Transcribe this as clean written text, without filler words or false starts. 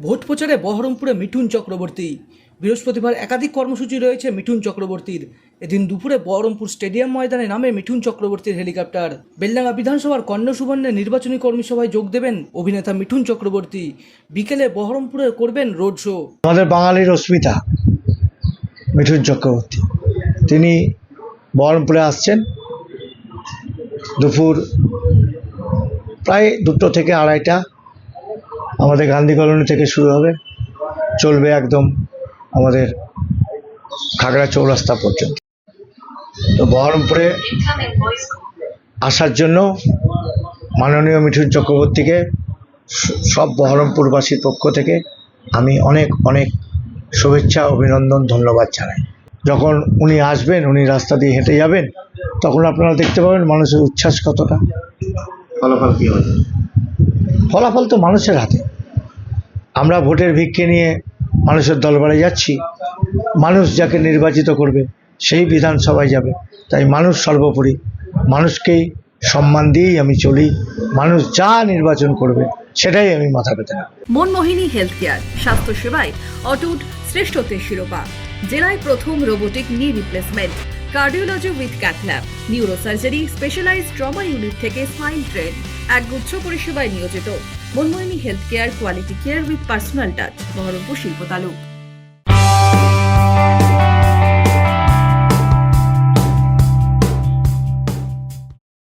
Vote প্রচারে বহরমপুরে মিঠুন চক্রবর্তী। বৃহস্পতিবার একাধিক কর্মসূচি রয়েছে মিঠুন চক্রবর্তীর। এদিন দুপুরে বহরমপুর স্টেডিয়াম ময়দানে নামে মিঠুন চক্রবর্তীর হেলিকপ্টার। বেলডাঙ্গা বিধানসভার কন্যা সুবর্ণে নির্বাচনী কর্মী সভায় যোগ দেবেন অভিনেতা মিঠুন চক্রবর্তী। বিকেলে বহরমপুরে করবেন রোড শো। আমাদের বাঙালির অস্মিতা মিঠুন চক্রবর্তী, তিনি বহরমপুরে আসছেন। দুপুর প্রায় 2টো থেকে 2:30 আমাদের গান্ধী কলোনি থেকে শুরু হবে, চলবে একদম আমাদের খাগড়া চৌরাস্তা পর্যন্ত। তো বহরমপুরে আসার জন্য মাননীয় মিঠুন চক্রবর্তীকে সব বহরমপুরবাসীর পক্ষ থেকে আমি অনেক অনেক শুভেচ্ছা, অভিনন্দন, ধন্যবাদ জানাই। যখন উনি আসবেন, উনি রাস্তা দিয়ে হেঁটে যাবেন, তখন আপনারা দেখতে পাবেন মানুষের উচ্ছ্বাস কতটা। ফলাফল কী হবে? ফলাফল তো মানুষের হাতে। আমরা ভোটের ভিক্ষে নিয়ে মানুষের দরবারে যাচ্ছি, মানুষ যাকে নির্বাচিত করবে সেই বিধানসভায় যাবে। তাই মানুষ সর্বোপরি, মানুষকেই সম্মান দিয়েই আমি চলি। মানুষ যা নির্বাচন করবে সেটাই আমি মাথা পেতে নেব। মনমোহিনী হেলথ কেয়ার, স্বাস্থ্য সেবায় অটুট শ্রেষ্ঠত্বের শিরোপা। জেলায় প্রথম robotic knee replacement, cardiology with cath lab, neurosurgery, specialised trauma unit থেকে স্মাইল ট্রেন, একগুচ্ছ পরিষেবায় নিয়োজিত। Manmohini health care, quality care with personal touch, Baharampur শিল্প তালুক।